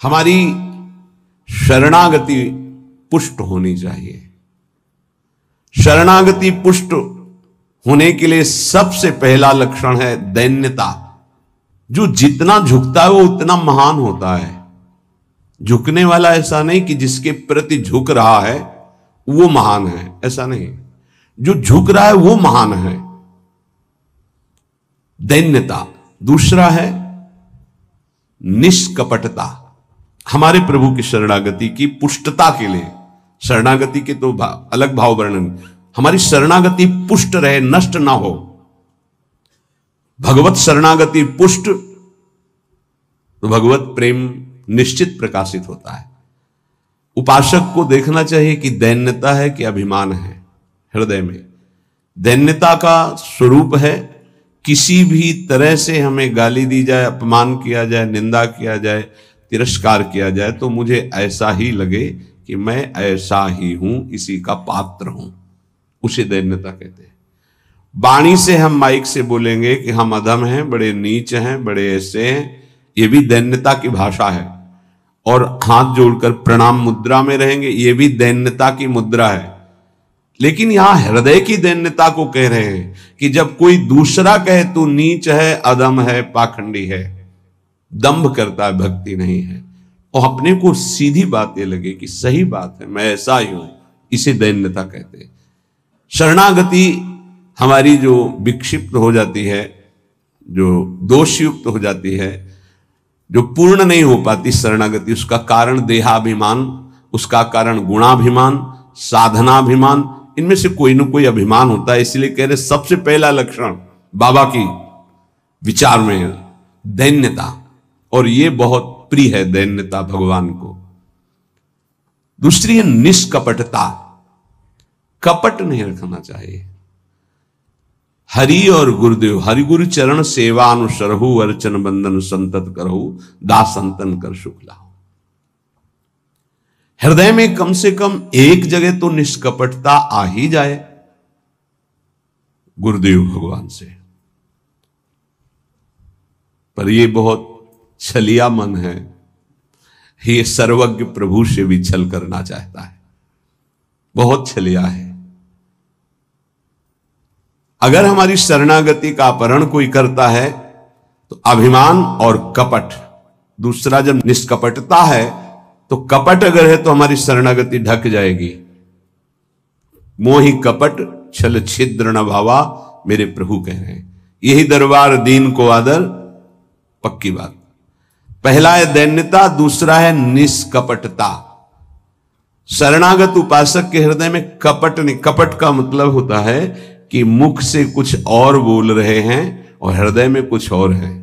हमारी शरणागति पुष्ट होनी चाहिए। शरणागति पुष्ट होने के लिए सबसे पहला लक्षण है दैन्यता। जो जितना झुकता है वो उतना महान होता है। झुकने वाला ऐसा नहीं कि जिसके प्रति झुक रहा है वो महान है, ऐसा नहीं। जो झुक रहा है वो महान है, दैन्यता। दूसरा है निष्कपटता। हमारे प्रभु की शरणागति की पुष्टता के लिए, शरणागति के तो अलग भाव वर्णन, हमारी शरणागति पुष्ट रहे, नष्ट ना हो। भगवत शरणागति पुष्ट तो भगवत प्रेम निश्चित प्रकाशित होता है। उपासक को देखना चाहिए कि दैन्यता है कि अभिमान है। हृदय में दैन्यता का स्वरूप है किसी भी तरह से हमें गाली दी जाए, अपमान किया जाए, निंदा किया जाए, तिरस्कार किया जाए तो मुझे ऐसा ही लगे कि मैं ऐसा ही हूं, इसी का पात्र हूं। उसे दैन्यता कहते हैं। वाणी से हम माइक से बोलेंगे कि हम अधम हैं, बड़े नीच हैं, बड़े ऐसे हैं, ये भी दैन्यता की भाषा है। और हाथ जोड़कर प्रणाम मुद्रा में रहेंगे, ये भी दैन्यता की मुद्रा है। लेकिन यहां हृदय की दैन्यता को कह रहे हैं कि जब कोई दूसरा कहे तू नीच है, अधम है, पाखंडी है, दंभ करता है, भक्ति नहीं है, और अपने को सीधी बात ये लगे कि सही बात है, मैं ऐसा ही हूं, इसे दैन्यता कहते हैं। शरणागति हमारी जो विक्षिप्त हो जाती है, जो दोषयुक्त हो जाती है, जो पूर्ण नहीं हो पाती शरणागति, उसका कारण देहाभिमान, उसका कारण गुणाभिमान, साधनाभिमान, इनमें से कोई ना कोई अभिमान होता है। इसलिए कह रहे सबसे पहला लक्षण बाबा की विचार में दैन्यता, और ये बहुत प्रिय है दैन्यता भगवान को। दूसरी है निष्कपटता। कपट नहीं रखना चाहिए। हरि और गुरुदेव, हरि गुरु चरण सेवा अनुसरहु, अर्चन बंदन संतत करहु, दास संतन कर शुक्ला। हृदय में कम से कम एक जगह तो निष्कपटता आ ही जाए गुरुदेव भगवान से। पर यह बहुत छलिया मन है, ये सर्वज्ञ प्रभु से भी छल करना चाहता है, बहुत छलिया है। अगर हमारी शरणागति का अपहरण कोई करता है तो अभिमान और कपट। दूसरा जब निष्कपटता है तो कपट अगर है तो हमारी शरणागति ढक जाएगी। मोहि कपट छल छिद्र न भावा, मेरे प्रभु कह रहे हैं। यही दरबार दीन को आदर, पक्की बात। पहला है दैन्यता, दूसरा है निष्कपटता। शरणागत उपासक के हृदय में कपट नहीं। कपट का मतलब होता है कि मुख से कुछ और बोल रहे हैं और हृदय में कुछ और है।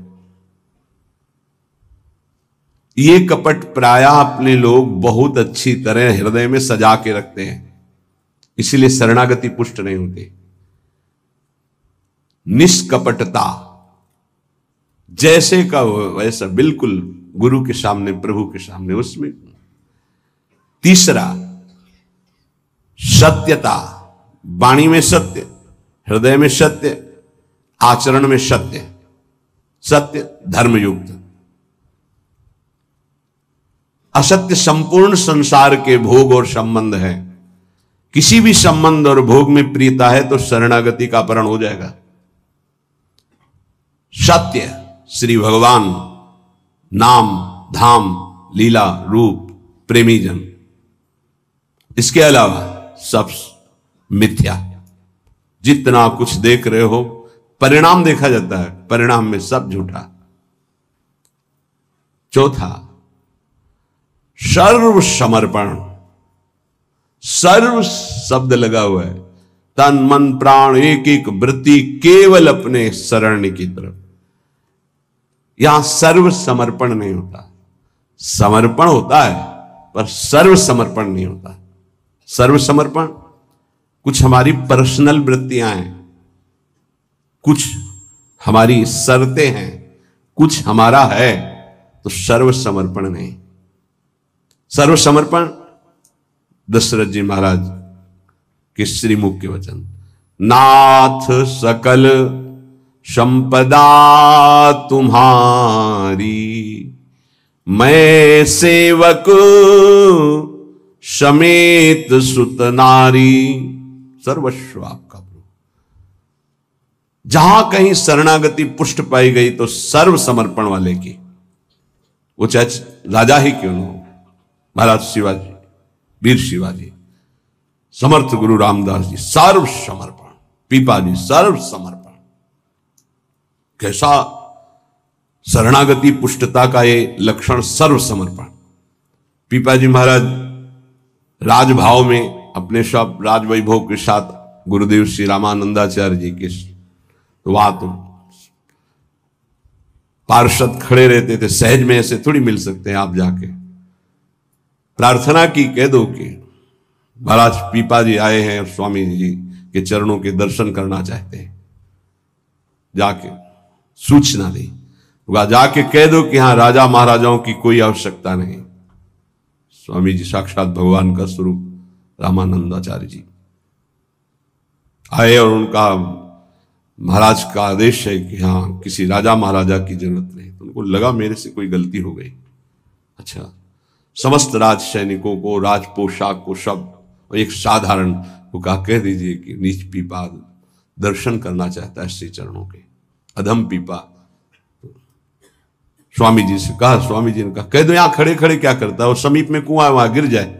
ये कपट प्रायः अपने लोग बहुत अच्छी तरह हृदय में सजा के रखते हैं, इसीलिए शरणागति पुष्ट नहीं होती। निष्कपटता, जैसे का वैसा, बिल्कुल गुरु के सामने, प्रभु के सामने, उसमें। तीसरा सत्यता। वाणी में सत्य, हृदय में सत्य, आचरण में सत्य, सत्य धर्मयुक्त। असत्य संपूर्ण संसार के भोग और संबंध है। किसी भी संबंध और भोग में प्रियता है तो शरणागति का अपहरण हो जाएगा। सत्य श्री भगवान, नाम, धाम, लीला, रूप, प्रेमी जन। इसके अलावा सब मिथ्या। जितना कुछ देख रहे हो परिणाम देखा जाता है, परिणाम में सब झूठा। चौथा सर्व समर्पण। सर्व शब्द लगा हुआ है, तन मन प्राण एक एक वृत्ति केवल अपने शरण की तरफ। यहां सर्व समर्पण नहीं होता। समर्पण होता है पर सर्व समर्पण नहीं होता। सर्व समर्पण कुछ हमारी पर्सनल वृत्तियां हैं, कुछ हमारी शर्तें हैं, कुछ हमारा है, तो सर्व समर्पण नहीं। सर्व समर्पण दशरथ जी महाराज के श्रीमुख के वचन, नाथ सकल संपदा तुम्हारी, मैं सेवक समेत सुत नारी, सर्वस्व आपका प्रभु। जहां कहीं शरणागति पुष्ट पाई गई तो सर्व समर्पण वाले की, वो चाहे राजा ही क्यों न हो, महाराज शिवाजी, वीर शिवाजी, समर्थ गुरु रामदास जी, सर्व समर्पण, पीपा जी सर्व समर्पण। कैसा शरणागति पुष्टता का ये लक्षण, सर्व समर्पण। पीपा जी महाराज राजभाव में अपने सब राजवैभव के साथ गुरुदेव श्री रामानंदाचार्य जी के, तो वहां तो पार्षद खड़े रहते थे, सहज में ऐसे थोड़ी मिल सकते हैं। आप जाके प्रार्थना की, कह दो कि महाराज पीपा जी आए हैं और स्वामी जी के चरणों के दर्शन करना चाहते हैं, जाके सूचना दी, जाके कह दो कि हाँ राजा महाराजाओं की कोई आवश्यकता नहीं। स्वामी जी साक्षात भगवान का स्वरूप रामानंदाचार्य जी आए और उनका महाराज का आदेश है कि हाँ किसी राजा महाराजा की जरूरत नहीं। तो उनको लगा मेरे से कोई गलती हो गई। अच्छा, समस्त राज सैनिकों को, राज पोशाक को, सब एक साधारण को कहा कह दीजिए कि नीच पीपा दर्शन करना चाहता है श्री चरणों के। अधम पीपा स्वामी जी से कहा, स्वामी जी ने कहा कह दो यहां खड़े खड़े क्या करता है, और समीप में कुआं है वहां गिर जाए।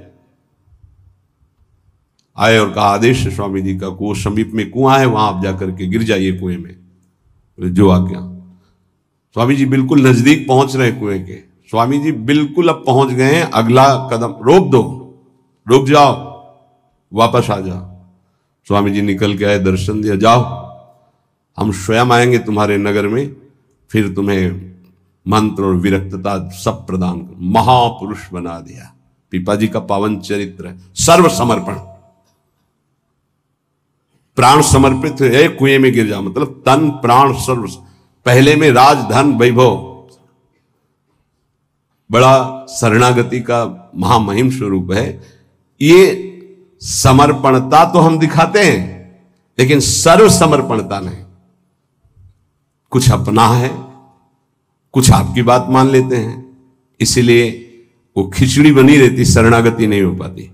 आए और कहा आदेश है स्वामी जी का, को समीप में कुआं है वहां आप जाकर के गिर जाइए कुएं में। जो आज्ञा। स्वामी जी बिल्कुल नजदीक पहुंच रहे कुएं के। स्वामी जी बिल्कुल अब पहुंच गए हैं, अगला कदम रोक दो, रुक जाओ, वापस आ जाओ। स्वामी जी निकल के आए, दर्शन दिया, जाओ हम स्वयं आएंगे तुम्हारे नगर में, फिर तुम्हें मंत्र और विरक्तता सब प्रदान कर। महापुरुष बना दिया। पीपा जी का पावन चरित्र है, सर्व समर्पण, प्राण समर्पित है, कुएं में गिर जा, मतलब तन प्राण सर्व। पहले में राज धन वैभव, बड़ा शरणागति का महामहिम स्वरूप है। ये समर्पणता तो हम दिखाते हैं, लेकिन सर्व समर्पणता नहीं। कुछ अपना है, कुछ आपकी बात मान लेते हैं, इसीलिए वो खिचड़ी बनी रहती, शरणागति नहीं हो पाती।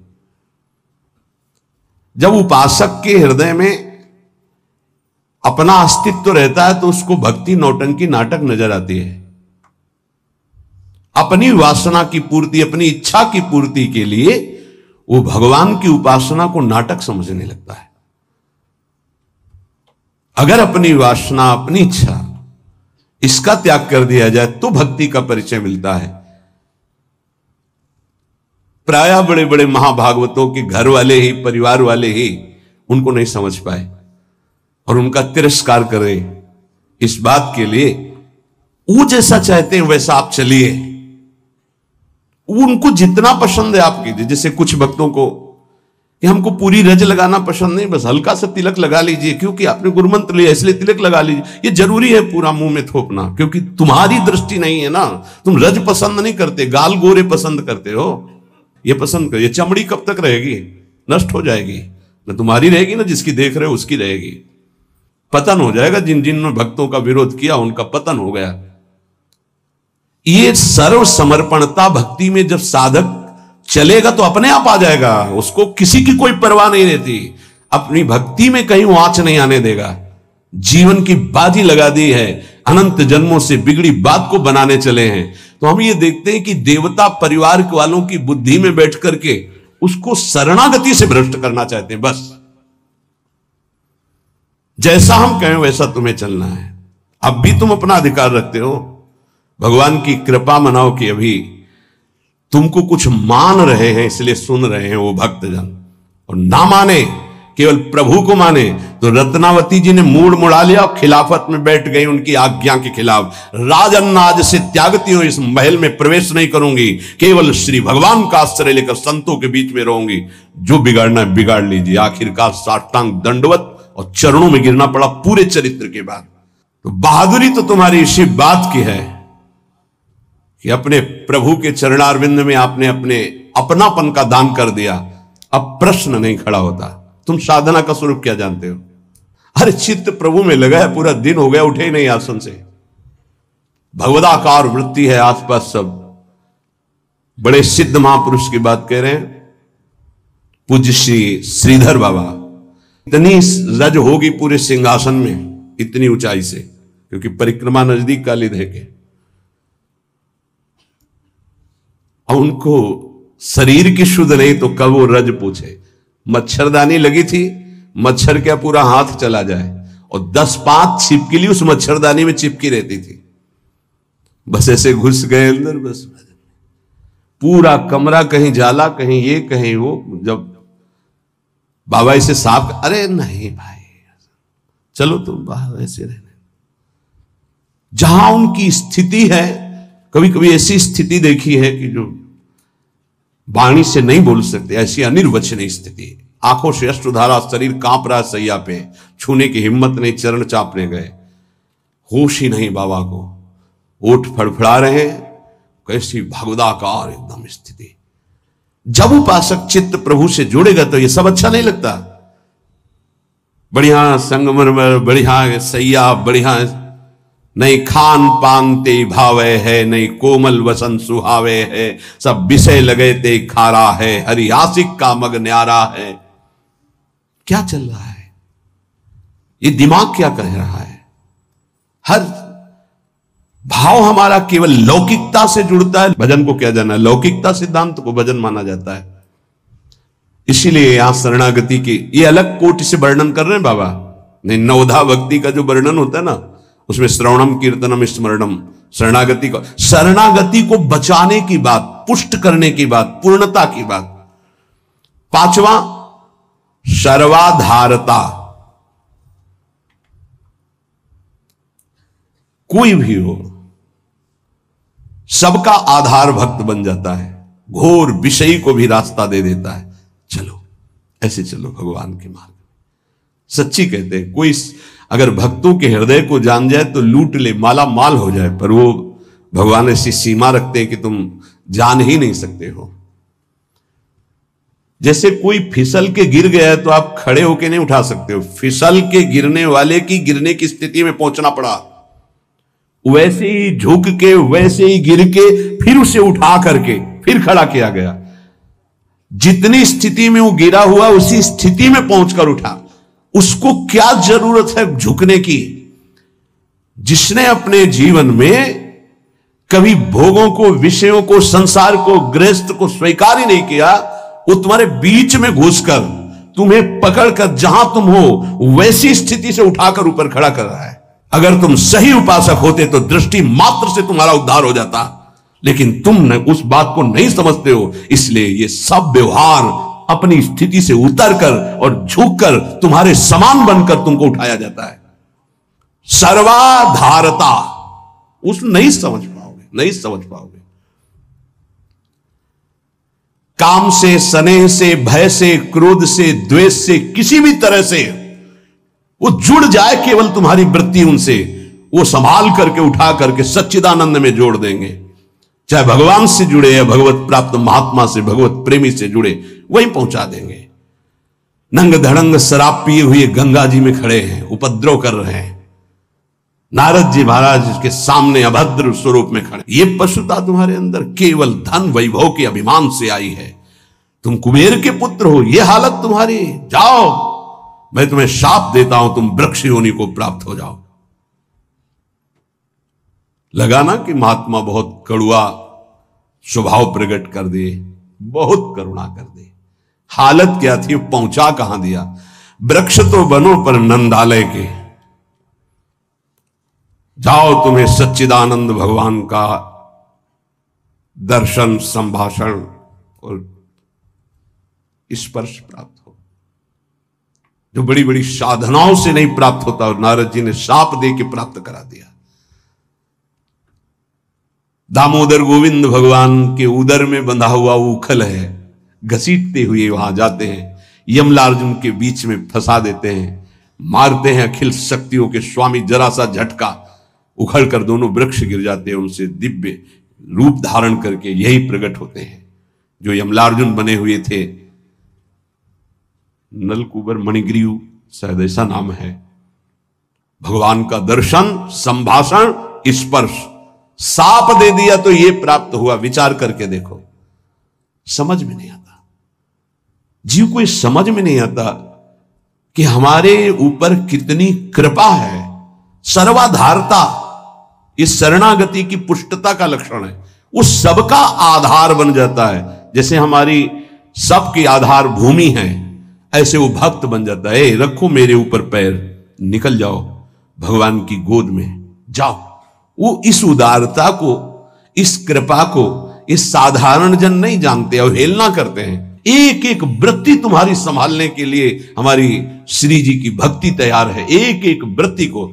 जब उपासक के हृदय में अपना अस्तित्व रहता है तो उसको भक्ति नौटंकी नाटक नजर आती है। अपनी वासना की पूर्ति, अपनी इच्छा की पूर्ति के लिए वो भगवान की उपासना को नाटक समझने लगता है। अगर अपनी वासना, अपनी इच्छा, इसका त्याग कर दिया जाए तो भक्ति का परिचय मिलता है। प्रायः बड़े बड़े महाभागवतों के घर वाले ही, परिवार वाले ही उनको नहीं समझ पाए और उनका तिरस्कार करें। इस बात के लिए वो जैसा चाहते हैं वैसा आप चलिए, उनको जितना पसंद है आप कीजिए। जैसे कुछ भक्तों को कि हमको पूरी रज लगाना पसंद नहीं, बस हल्का सा तिलक लगा लीजिए, क्योंकि आपने गुरुमंत्र लिया इसलिए तिलक लगा लीजिए। ये जरूरी है पूरा मुंह में थोपना, क्योंकि तुम्हारी दृष्टि नहीं है ना, तुम रज पसंद नहीं करते, गाल गोरे पसंद करते हो। ये पसंद कर, ये चमड़ी कब तक रहेगी, नष्ट हो जाएगी, न तुम्हारी रहेगी ना जिसकी देख रहे हो उसकी रहेगी। पतन हो जाएगा। जिन जिन भक्तों का विरोध किया उनका पतन हो गया। ये सर्व समर्पणता भक्ति में जब साधक चलेगा तो अपने आप आ जाएगा, उसको किसी की कोई परवाह नहीं रहती। अपनी भक्ति में कहीं वो आंच नहीं आने देगा। जीवन की बाजी लगा दी है, अनंत जन्मों से बिगड़ी बात को बनाने चले हैं। तो हम ये देखते हैं कि देवता परिवार वालों की बुद्धि में बैठ करके उसको शरणागति से भ्रष्ट करना चाहते हैं। बस जैसा हम कहें वैसा तुम्हें चलना है। अब भी तुम अपना अधिकार रखते हो। भगवान की कृपा मनाओ कि अभी तुमको कुछ मान रहे हैं, इसलिए सुन रहे हैं वो भक्तजन, और ना माने, केवल प्रभु को माने तो रत्नावती जी ने मूड मुड़ा लिया और खिलाफत में बैठ गई उनकी आज्ञा के खिलाफ। राजन्नाज से त्यागती हूं, इस महल में प्रवेश नहीं करूंगी, केवल श्री भगवान का आश्रय लेकर संतों के बीच में रहूंगी। जो बिगाड़ना है बिगाड़ लीजिए। आखिरकार साष्टांग दंडवत और चरणों में गिरना पड़ा पूरे चरित्र के बाद। तो बहादुरी तो तुम्हारी इसी बात की है कि अपने प्रभु के चरणारविंद में आपने अपनापन का दान कर दिया। अब प्रश्न नहीं खड़ा होता तुम साधना का स्वरूप क्या जानते हो। अरे चित्त प्रभु में लगा है, पूरा दिन हो गया उठे ही नहीं आसन से, भगवदाकार वृत्ति है आसपास सब, बड़े सिद्ध महापुरुष की बात कह रहे हैं, पूज्य श्री श्रीधर बाबा। इतनी रज होगी पूरे सिंहासन में, इतनी ऊंचाई से, क्योंकि परिक्रमा नजदीक का लिध है के। अब उनको शरीर की शुद्ध नहीं तो कब वो रज पूछे। मच्छरदानी लगी थी, मच्छर क्या पूरा हाथ चला जाए, और 10-5 छिपकली उस मच्छरदानी में चिपकी रहती थी। बस ऐसे घुस गए अंदर, बस पूरा कमरा कहीं जाला, कहीं ये कहीं वो। जब बाबा इसे साफ, अरे नहीं भाई चलो तुम बाहर ऐसे रहने। जहां उनकी स्थिति है, कभी कभी ऐसी स्थिति देखी है कि जो वाणी से नहीं बोल सकते, ऐसी अनिर्वचनीय स्थिति। आंखों से अश्रुधारा, शरीर कांप रहा सैया पे, छूने की हिम्मत नहीं, चरण चापने गए, होश ही नहीं बाबा को, ओठ फड़फड़ा रहे, कैसी भगवदाकार एकदम स्थिति। जब उपासक चित्त प्रभु से जुड़ेगा तो ये सब अच्छा नहीं लगता। बढ़िया संगमरमर, बढ़िया सैया, बढ़िया नहीं खान पान ते भावे है, नहीं कोमल वसन सुहावे है, सब विषय लगे ते खारा है, हरियासिक का मग न्यारा है। क्या चल रहा है? ये दिमाग क्या कह रहा है? हर भाव हमारा केवल लौकिकता से जुड़ता है। भजन को क्या जाना, लौकिकता सिद्धांत को भजन माना जाता है। इसीलिए यहां शरणागति की ये अलग कोटि से वर्णन कर रहे हैं बाबा। नहीं, नवधा भक्ति का जो वर्णन होता है ना, उसमें श्रवणम कीर्तनम स्मरणम, शरणागति को बचाने की बात, पुष्ट करने की बात, पूर्णता की बात। 5वां सर्वाधारता। कोई भी हो, सबका आधार भक्त बन जाता है, घोर विषयी को भी रास्ता दे देता है। चलो ऐसे चलो भगवान के मार्ग में। सच्ची कहते हैं, कोई अगर भक्तों के हृदय को जान जाए तो लूट ले, माला माल हो जाए, पर वो भगवान ऐसी सीमा रखते हैं कि तुम जान ही नहीं सकते हो। जैसे कोई फिसल के गिर गया है तो आप खड़े होके नहीं उठा सकते हो, फिसल के गिरने वाले की गिरने की स्थिति में पहुंचना पड़ा, वैसे ही झुक के, वैसे ही गिर के, फिर उसे उठा करके फिर खड़ा किया गया। जितनी स्थिति में वो गिरा हुआ उसी स्थिति में पहुंचकर उठा। उसको क्या जरूरत है झुकने की? जिसने अपने जीवन में कभी भोगों को, विषयों को, संसार को, गृहस्थ को स्वीकार ही नहीं किया, वो तुम्हारे बीच में घुसकर तुम्हें पकड़कर जहां तुम हो वैसी स्थिति से उठाकर ऊपर खड़ा कर रहा है। अगर तुम सही उपासक होते तो दृष्टि मात्र से तुम्हारा उद्धार हो जाता, लेकिन तुम उस बात को नहीं समझते हो। इसलिए ये सब व्यवहार अपनी स्थिति से उतरकर और झुककर तुम्हारे समान बनकर तुमको उठाया जाता है। सर्वाधारता, उस नहीं समझ पाओगे, नहीं समझ पाओगे। काम से, स्नेह से, भय से, क्रोध से, द्वेष से, किसी भी तरह से वो जुड़ जाए केवल तुम्हारी वृत्ति उनसे, वो संभाल करके उठा करके सच्चिदानंद में जोड़ देंगे। चाहे भगवान से जुड़े या भगवत प्राप्त महात्मा से, भगवत प्रेमी से जुड़े, वहीं पहुंचा देंगे। नंग धड़ंग शराब पिए हुए गंगा जी में खड़े हैं, उपद्रव कर रहे हैं, नारद जी महाराज के सामने अभद्र स्वरूप में खड़े। ये पशुता तुम्हारे अंदर केवल धन वैभव के अभिमान से आई है। तुम कुबेर के पुत्र हो, ये हालत तुम्हारी। जाओ, मैं तुम्हें शाप देता हूं, तुम वृक्ष योनि को प्राप्त हो जाओ। लगा ना कि महात्मा बहुत कड़ुआ स्वभाव प्रकट कर दे, बहुत करुणा कर दे। हालत क्या थी, पहुंचा कहां दिया। वृक्ष तो बनो पर नंदालय के, जाओ तुम्हें सच्चिदानंद भगवान का दर्शन, संभाषण और स्पर्श प्राप्त हो, जो बड़ी बड़ी साधनाओं से नहीं प्राप्त होता। और नारद जी ने शाप दे के प्राप्त करा दिया। दामोदर गोविंद भगवान के उदर में बंधा हुआ उखल है, घसीटते हुए वहां जाते हैं, यमलार्जुन के बीच में फंसा देते हैं, मारते हैं अखिल शक्तियों के स्वामी, जरा सा झटका उखड़ कर दोनों वृक्ष गिर जाते हैं। उनसे दिव्य रूप धारण करके यही प्रकट होते हैं जो यमलार्जुन बने हुए थे। नलकुबर मणिग्रीव शायद ऐसा नाम है। भगवान का दर्शन, संभाषण, स्पर्श, साप दे दिया तो ये प्राप्त हुआ। विचार करके देखो, समझ में नहीं आता। जीव को ये समझ में नहीं आता कि हमारे ऊपर कितनी कृपा है। सर्वाधारता इस शरणागति की पुष्टता का लक्षण है। वो सबका आधार बन जाता है। जैसे हमारी सबकी आधार भूमि है, ऐसे वो भक्त बन जाता है। रखो मेरे ऊपर पैर, निकल जाओ भगवान की गोद में जाओ। वो इस उदारता को, इस कृपा को इस साधारण जन नहीं जानते, अवहेलना करते हैं। एक एक वृत्ति तुम्हारी संभालने के लिए हमारी श्री जी की भक्ति तैयार है। एक एक वृत्ति को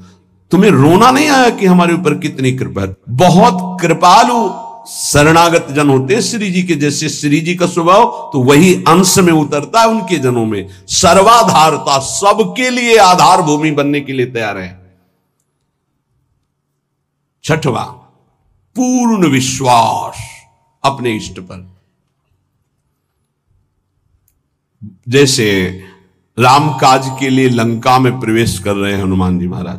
तुम्हें रोना नहीं आया कि हमारे ऊपर कितनी कृपा है। बहुत कृपालु शरणागत जन होते हैं श्री जी के। जैसे श्री जी का स्वभाव तो वही अंश में उतरता है उनके जनों में। सर्वाधारता, सबके लिए आधार भूमि बनने के लिए तैयार है। छठवां, पूर्ण विश्वास अपने इष्ट पर। जैसे राम काज के लिए लंका में प्रवेश कर रहे हैं हनुमान जी महाराज।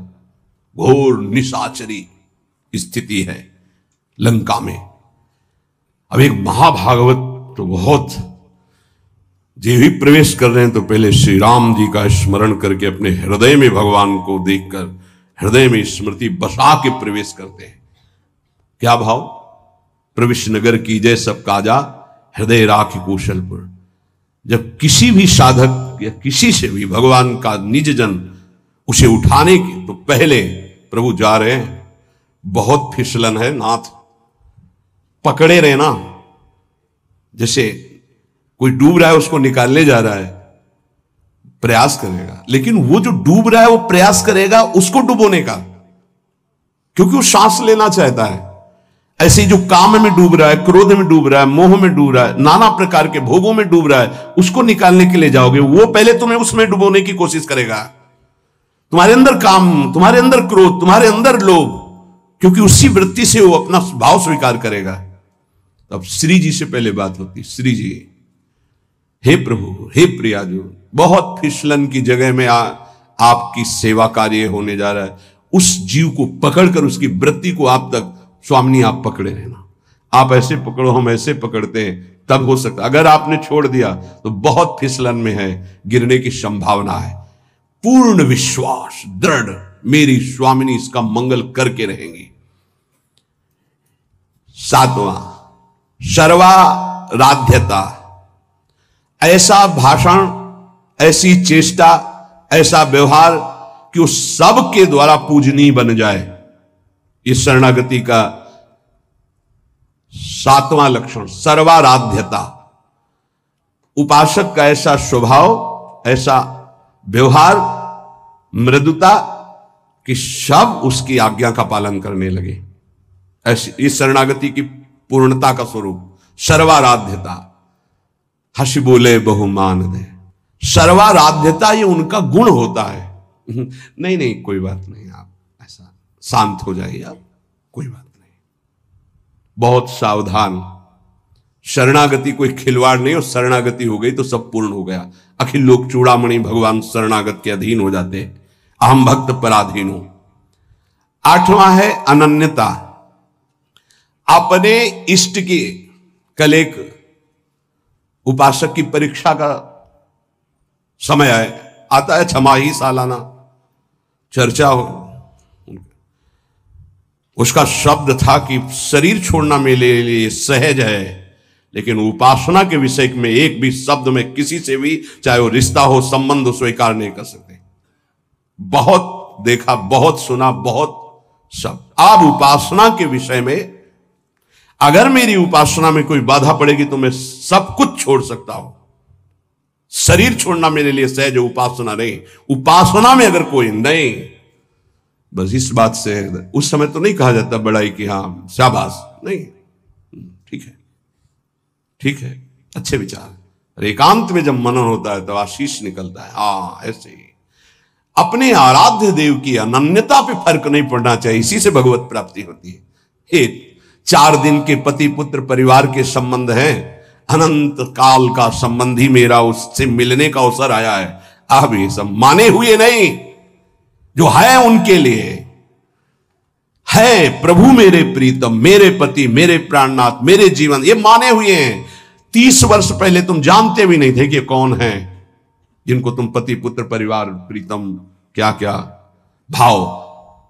घोर निशाचरी स्थिति है लंका में। अब एक महाभागवत तो बहुत जे भी प्रवेश कर रहे हैं तो पहले श्री राम जी का स्मरण करके अपने हृदय में भगवान को देखकर हृदय में स्मृति बसा के प्रवेश करते हैं। क्या भाव? प्रविश नगर की जय सब काजा, हृदय राखी कौशलपुर। जब किसी भी साधक या किसी से भी भगवान का निज जन उसे उठाने के तो पहले प्रभु जा रहे हैं, बहुत फिसलन है नाथ, पकड़े रहे ना। जैसे कोई डूब रहा है उसको निकालने जा रहा है, प्रयास करेगा, लेकिन वो जो डूब रहा है वो प्रयास करेगा उसको डुबोने का, क्योंकि वो सांस लेना चाहता है। ऐसे जो काम में डूब रहा है, क्रोध में डूब रहा है, मोह में डूब रहा है, नाना प्रकार के भोगों में डूब रहा है, उसको निकालने के लिए जाओगे, वो पहले तुम्हें उसमें डुबोने की कोशिश करेगा। तुम्हारे अंदर काम, तुम्हारे अंदर क्रोध, तुम्हारे अंदर लोभ, क्योंकि उसी वृत्ति से वो अपना भाव स्वीकार करेगा। तब श्री जी से पहले बात होती, श्री जी, हे प्रभु, हे प्रियाजू, बहुत फिसलन की जगह में आपकी सेवा कार्य होने जा रहा है। उस जीव को पकड़कर उसकी वृत्ति को आप तक, स्वामिनी आप पकड़े रहना, आप ऐसे पकड़ो, हम ऐसे पकड़ते हैं, तब हो सकता। अगर आपने छोड़ दिया तो बहुत फिसलन में है, गिरने की संभावना है। पूर्ण विश्वास, दृढ़, मेरी स्वामिनी इसका मंगल करके रहेंगी। सातवां, सर्वाराध्यता। ऐसा भाषण, ऐसी चेष्टा, ऐसा व्यवहार कि वो सबके द्वारा पूजनीय बन जाए। इस शरणागति का सातवां लक्षण सर्वाराध्यता। उपासक का ऐसा स्वभाव, ऐसा व्यवहार, मृदुता कि सब उसकी आज्ञा का पालन करने लगे। ऐसी इस शरणागति की पूर्णता का स्वरूप सर्वाराध्यता। हंसी बोले बहुमान दे। सर्वाराध्यता ये उनका गुण होता है। नहीं नहीं कोई बात नहीं, आप ऐसा शांत हो जाइए, आप कोई बात नहीं। बहुत सावधान। शरणागति कोई खिलवाड़ नहीं, और शरणागति हो गई तो सब पूर्ण हो गया। अखिल लोक चूड़ामणि भगवान शरणागत के अधीन हो जाते, अहम भक्त पराधीन हो। आठवां है अनन्यता। अपने इष्ट की, कल एक उपासक की परीक्षा का समय आता है, छमाही सालाना चर्चा हो। उसका शब्द था कि शरीर छोड़ना मेरे लिए सहज है, लेकिन उपासना के विषय में एक भी शब्द में किसी से भी, चाहे वो रिश्ता हो, संबंध हो, स्वीकार नहीं कर सकते। बहुत देखा, बहुत सुना, बहुत सब। अब उपासना के विषय में अगर मेरी उपासना में कोई बाधा पड़ेगी तो मैं सब कुछ छोड़ सकता हूं। शरीर छोड़ना मेरे लिए सहज है, उपासना नहीं। उपासना में अगर कोई नहीं, बस इस बात से उस समय तो नहीं कहा जाता बड़ाई कि हाँ शाबाश, नहीं, ठीक है, ठीक है, अच्छे विचार। एकांत में जब मनन होता है तो आशीष निकलता है। हाँ, ऐसे ही अपने आराध्य देव की अनन्यता पे फर्क नहीं पड़ना चाहिए, इसी से भगवत प्राप्ति होती है। एक 4 दिन के पति पुत्र परिवार के संबंध हैं, अनंत काल का संबंधी मेरा उससे मिलने का अवसर आया है। अब ये सब माने हुए नहीं, जो है उनके लिए है। प्रभु मेरे प्रीतम, मेरे पति, मेरे प्राणनाथ, मेरे जीवन, ये माने हुए हैं। 30 वर्ष पहले तुम जानते भी नहीं थे कि कौन है जिनको तुम पति पुत्र परिवार प्रीतम क्या क्या भाव,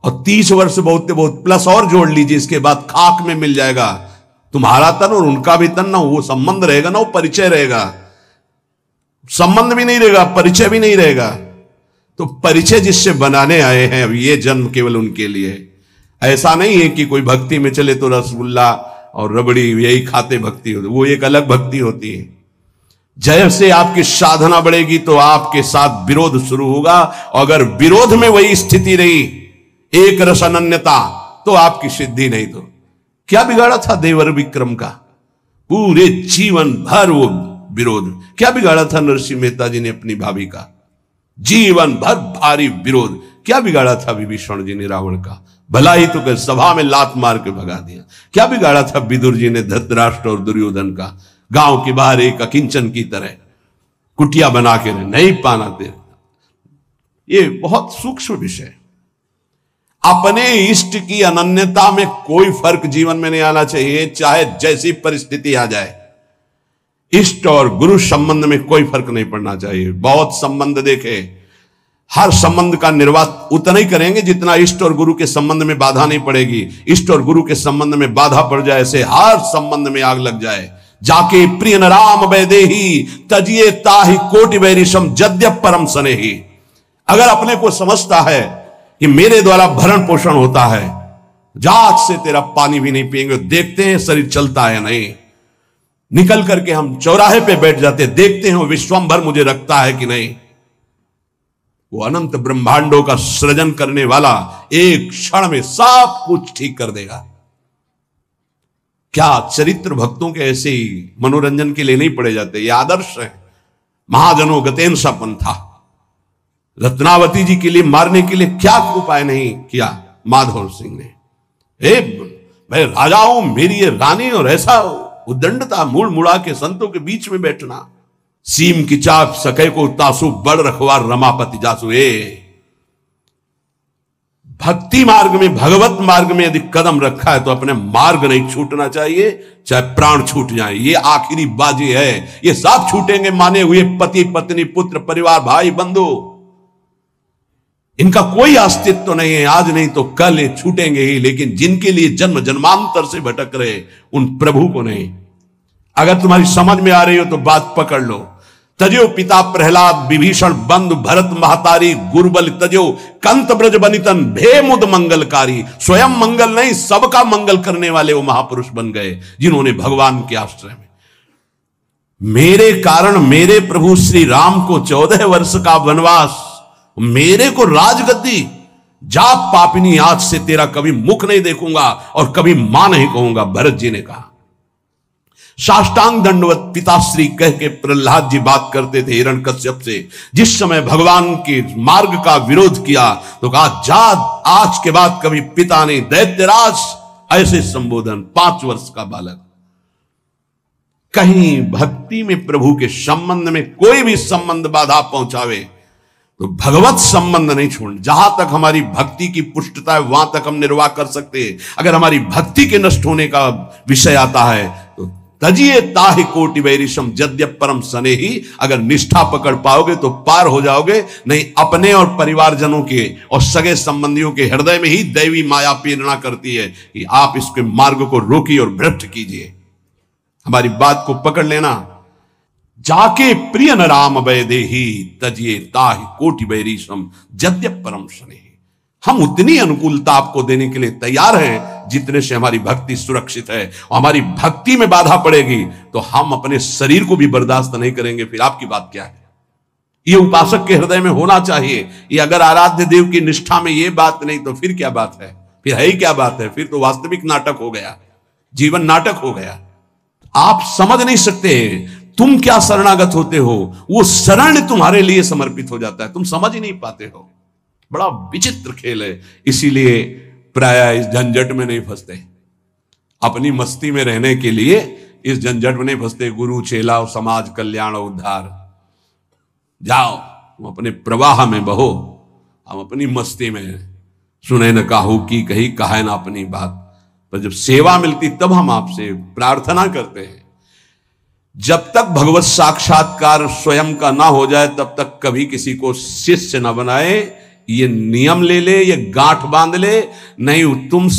और 30 वर्ष बहुत बहुत प्लस और जोड़ लीजिए, इसके बाद खाक में मिल जाएगा तुम्हारा तन और उनका भी तन। ना वो संबंध रहेगा ना वो परिचय रहेगा, संबंध भी नहीं रहेगा परिचय भी नहीं रहेगा। तो परिचय जिससे बनाने आए हैं अब ये जन्म केवल उनके लिए। ऐसा नहीं है कि कोई भक्ति में चले तो रसगुल्ला और रबड़ी यही खाते भक्ति होती, वो एक अलग भक्ति होती है। जैसे आपकी साधना बढ़ेगी तो आपके साथ विरोध शुरू होगा, और अगर विरोध में वही स्थिति रही एक रस अनन्यता तो आपकी सिद्धि नहीं। तो क्या बिगाड़ा था देवर विक्रम का? पूरे जीवन भर वो विरोध। क्या बिगाड़ा था नरसिंह मेहता जी ने अपनी भाभी का? जीवन भर भारी विरोध। क्या बिगाड़ा था विभीषण जी ने रावण का? भला ही तो सभा में लात मार के भगा दिया। क्या बिगाड़ा था विदुर जी ने धृतराष्ट्र और दुर्योधन का? गांव के बाहर एक अकिंचन की तरह कुटिया बना के नहीं पाना दे। ये बहुत सूक्ष्म विषय। अपने इष्ट की अनन्यता में कोई फर्क जीवन में नहीं आना चाहिए, चाहे जैसी परिस्थिति आ जाए। इष्ट और गुरु संबंध में कोई फर्क नहीं पड़ना चाहिए। बहुत संबंध देखे, हर संबंध का निर्वाह उतना ही करेंगे जितना इष्ट और गुरु के संबंध में बाधा नहीं पड़ेगी। इष्ट और गुरु के संबंध में बाधा पड़ जाए से हर संबंध में आग लग जाए। जाके प्रिय न राम वैदेही तजिए ताहि कोटि वैरिशम जद्यप परम सनेही। अगर अपने को समझता है कि मेरे द्वारा भरण पोषण होता है, जात से तेरा पानी भी नहीं पिएंगे, देखते हैं शरीर चलता है नहीं। निकल करके हम चौराहे पे बैठ जाते, देखते हैं विश्वंभर मुझे रखता है कि नहीं। वो अनंत ब्रह्मांडों का सृजन करने वाला एक क्षण में सब कुछ ठीक कर देगा। क्या चरित्र भक्तों के ऐसे ही मनोरंजन के लिए नहीं पड़े जाते? ये आदर्श है। महाजनों गतेन सा पंथा। रत्नावती जी के लिए मारने के लिए क्या उपाय नहीं किया माधव सिंह ने। मैं राजा हूं, मेरी ये रानी, और ऐसा उद्दंडता मूड़ मुड़ा के संतों के बीच में बैठना। सीम की चाप सके को तासु बड़ रखवार रमापति जासु। भक्ति मार्ग में भगवत मार्ग में यदि कदम रखा है तो अपने मार्ग नहीं छूटना चाहिए, चाहे प्राण छूट जाए। ये आखिरी बाजी है। ये सब छूटेंगे माने हुए पति पत्नी पुत्र परिवार भाई बंधु, इनका कोई अस्तित्व तो नहीं है। आज नहीं तो कल ये छूटेंगे ही। लेकिन जिनके लिए जन्म जन्मांतर से भटक रहे उन प्रभु को नहीं। अगर तुम्हारी समझ में आ रही हो तो बात पकड़ लो। तजो पिता प्रहलाद विभीषण बंधु भरत महतारी गुरुबल तजो कंत ब्रज बनितन भेमुद मंगलकारी। स्वयं मंगल नहीं सबका मंगल करने वाले वो महापुरुष बन गए जिन्होंने भगवान के आश्रय में मेरे कारण मेरे प्रभु श्री राम को 14 वर्ष का वनवास, मेरे को राजगद्दी, जा पापिनी आज से तेरा कभी मुख नहीं देखूंगा और कभी मां नहीं कहूंगा, भरत जी ने कहा। साष्टांग दंडवत पिताश्री कह के प्रहलाद जी बात करते थे हिरण्यकश्यप से। जिस समय भगवान के मार्ग का विरोध किया तो कहा जा आज के बाद कभी पिता नहीं, दैत्यराज, ऐसे संबोधन। 5 वर्ष का बालक। कहीं भक्ति में प्रभु के संबंध में कोई भी संबंध बाधा पहुंचावे तो भगवत संबंध नहीं छोड़। जहां तक हमारी भक्ति की पुष्टता है वहां तक हम निर्वाह कर सकते हैं। अगर हमारी भक्ति के नष्ट होने का विषय आता है तो तजिए ताहि कोटि वैरिशम जद्यप परम सनेही। अगर निष्ठा पकड़ पाओगे तो पार हो जाओगे, नहीं अपने और परिवारजनों के और सगे संबंधियों के हृदय में ही दैवी माया प्रेरणा करती है कि आप इसके मार्ग को रोकिए और भ्रष्ट कीजिए। हमारी बात को पकड़ लेना। जाके प्रिय न राम वैदेही तजिए ताहि कोटि वैरिशम जद्यप परम सनेही। हम उतनी अनुकूलता आपको देने के लिए तैयार हैं जितने से हमारी भक्ति सुरक्षित है। और हमारी भक्ति में बाधा पड़ेगी तो हम अपने शरीर को भी बर्दाश्त नहीं करेंगे। फिर आपकी बात क्या है? ये उपासक के हृदय में होना चाहिए। ये अगर आराध्य देव की निष्ठा में ये बात नहीं तो फिर क्या बात है? फिर है ही क्या बात है? फिर तो वास्तविक नाटक हो गया, जीवन नाटक हो गया। आप समझ नहीं सकते तुम क्या शरणागत होते हो, वो शरण तुम्हारे लिए समर्पित हो जाता है, तुम समझ ही नहीं पाते हो। बड़ा विचित्र खेल है। इसीलिए प्राय इस झंझट में नहीं फंसते। अपनी मस्ती में रहने के लिए इस झंझट में नहीं फंसते। गुरु चेला और समाज कल्याण और उद्धार, जाओ तुम अपने प्रवाह में बहो, हम अपनी मस्ती में सुने न काहू की कही कहे ना अपनी बात। पर जब सेवा मिलती तब हम आपसे प्रार्थना करते हैं। जब तक भगवत साक्षात्कार स्वयं का ना हो जाए तब तक कभी किसी को शिष्य ना बनाए। ये नियम ले ले, ये गांठ बांध ले, नहीं तुम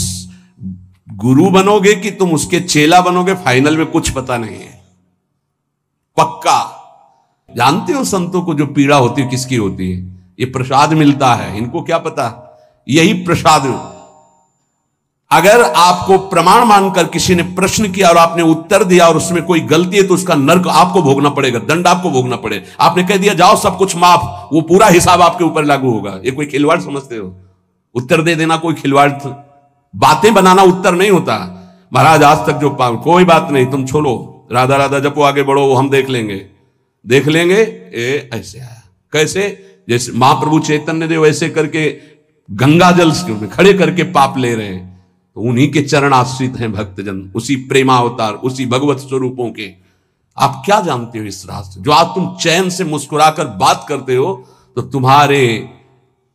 गुरु बनोगे कि तुम उसके चेला बनोगे फाइनल में कुछ पता नहीं है, पक्का। जानते हो संतों को जो पीड़ा होती है किसकी होती है? ये प्रसाद मिलता है, इनको क्या पता, यही प्रसाद। अगर आपको प्रमाण मानकर किसी ने प्रश्न किया और आपने उत्तर दिया और उसमें कोई गलती है तो उसका नर्क आपको भोगना पड़ेगा, दंड आपको भोगना पड़ेगा। आपने कह दिया जाओ सब कुछ माफ, वो पूरा हिसाब आपके ऊपर लागू होगा। ये कोई खिलवाड़ समझते हो? उत्तर दे देना कोई खिलवाड़? बातें बनाना उत्तर नहीं होता। महाराज आज तक जो कोई बात नहीं, तुम छोड़ो, राधा राधा जपो, आगे बढ़ो, वो हम देख लेंगे। ऐसे आया कैसे? जैसे महाप्रभु चैतन्य देव ऐसे करके गंगा जल खड़े करके पाप ले रहे हैं, तो उन्हीं के चरण आश्रित हैं भक्तजन, उसी प्रेमावतार, उसी भगवत स्वरूपों के। आप क्या जानते हो इस रास्ते? जो आज तुम चैन से मुस्कुराकर बात करते हो तो तुम्हारे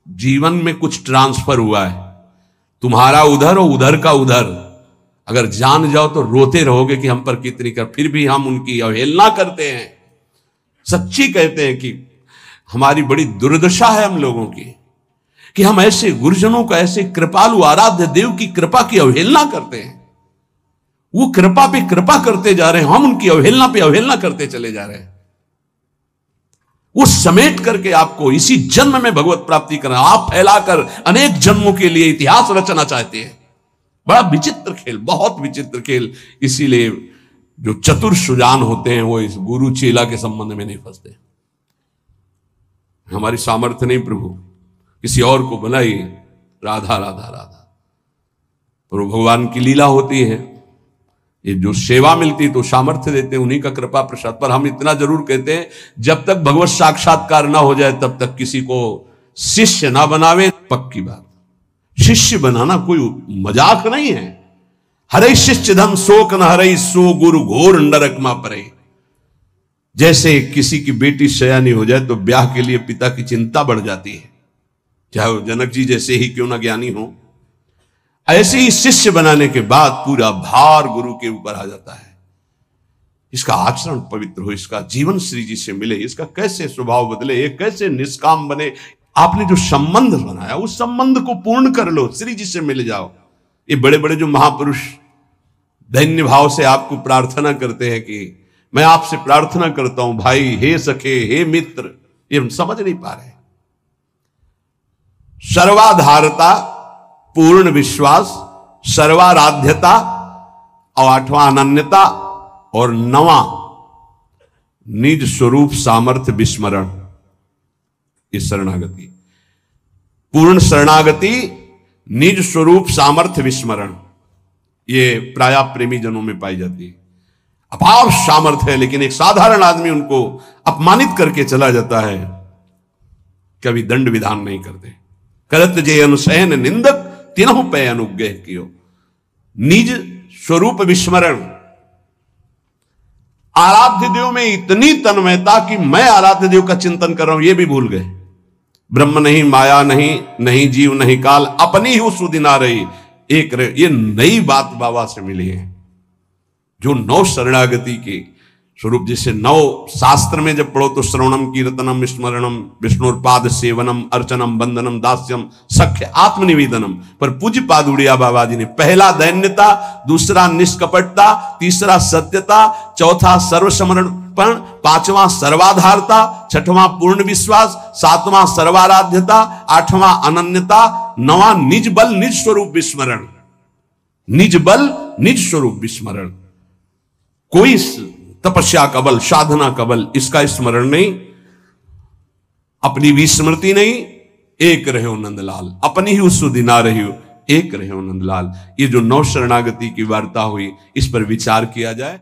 जीवन में कुछ ट्रांसफर हुआ है, तुम्हारा उधर और उधर का उधर। अगर जान जाओ तो रोते रहोगे कि हम पर कितनी कर, फिर भी हम उनकी अवहेलना करते हैं। सच्ची कहते हैं कि हमारी बड़ी दुर्दशा है हम लोगों की कि हम ऐसे गुरुजनों का, ऐसे कृपालु आराध्य देव की कृपा की अवहेलना करते हैं। वो कृपा पे कृपा करते जा रहे हैं, हम उनकी अवहेलना पे अवहेलना करते चले जा रहे हैं। वो समेट करके आपको इसी जन्म में भगवत प्राप्ति करना, आप फैलाकर अनेक जन्मों के लिए इतिहास रचना चाहते हैं। बड़ा विचित्र खेल, बहुत विचित्र खेल। इसीलिए जो चतुर सुजान होते हैं वो इस गुरु चेला के संबंध में नहीं फंसते। हमारी सामर्थ्य नहीं प्रभु, किसी और को बनाइए, राधा राधा राधा। पर भगवान की लीला होती है, ये जो सेवा मिलती तो सामर्थ्य देते हैं, उन्हीं का कृपा प्रसाद। पर हम इतना जरूर कहते हैं, जब तक भगवत साक्षात्कार ना हो जाए तब तक किसी को शिष्य ना बनावे। पक्की बात, शिष्य बनाना कोई मजाक नहीं है। हरे शिष्य धम शोक न हरे, सो गुरु घोर नरक मा परे। जैसे किसी की बेटी सयानी हो जाए तो ब्याह के लिए पिता की चिंता बढ़ जाती है, चाहे वो जनक जी जैसे ही क्यों ना ज्ञानी हो। ऐसे ही शिष्य बनाने के बाद पूरा भार गुरु के ऊपर आ जाता है। इसका आचरण पवित्र हो, इसका जीवन श्री जी से मिले, इसका कैसे स्वभाव बदले, ये कैसे निष्काम बने। आपने जो संबंध बनाया उस संबंध को पूर्ण कर लो, श्री जी से मिल जाओ। ये बड़े बड़े जो महापुरुष दैन्य भाव से आपको प्रार्थना करते हैं कि मैं आपसे प्रार्थना करता हूं भाई, हे सखे, हे मित्र, ये हम समझ नहीं पा रहे। सर्वाधारता, पूर्ण विश्वास, सर्वाराध्यता और 8वां अनन्यता और 9वां निज स्वरूप सामर्थ्य विस्मरण। इस शरणागति, पूर्ण शरणागति, निज स्वरूप सामर्थ्य विस्मरण, ये प्राय प्रेमी जनों में पाई जाती है। अपार सामर्थ्य है लेकिन एक साधारण आदमी उनको अपमानित करके चला जाता है, कभी दंड विधान नहीं करते। करत जे अनुसैन निंदक तिनहु पे अनुग्रह कियो। निज स्वरूप विस्मरण, आराध्य देव में इतनी तन्मयता कि मैं आराध्य देव का चिंतन कर रहा हूं, यह भी भूल गए। ब्रह्म नहीं, माया नहीं, नहीं जीव नहीं काल, अपनी ही सुदिना रही एक रहे। ये नई बात बाबा से मिली है, जो 9 शरणागति के स्वरूप। जैसे 9 शास्त्र में जब पढ़ो तो श्रवणम कीर्तनम स्मरणम विष्णुपाद सेवनम अर्चनम वंदनम दास्यम सख्य आत्मनिवेदनम। पर पूज्य पाद उड़िया बाबा जी ने पहला दैन्यता, दूसरा निष्कपटता, तीसरा सत्यता, चौथा सर्वसमर्पण, 5वां सर्वाधारता, 6वां पूर्ण विश्वास, 7वां सर्वाराध्यता, 8वां अनन्यता, 9वां निज बल निज स्वरूप विस्मरण। निज बल निज स्वरूप विस्मरण। कोई तपस्या का बल, साधना का बल, इसका स्मरण नहीं, अपनी भी स्मृति नहीं। एक रहे हो नंदलाल, अपनी ही उस सुदिना रही हो, एक रहे हो नंदलाल। ये जो 9 शरणागति की वार्ता हुई, इस पर विचार किया जाए।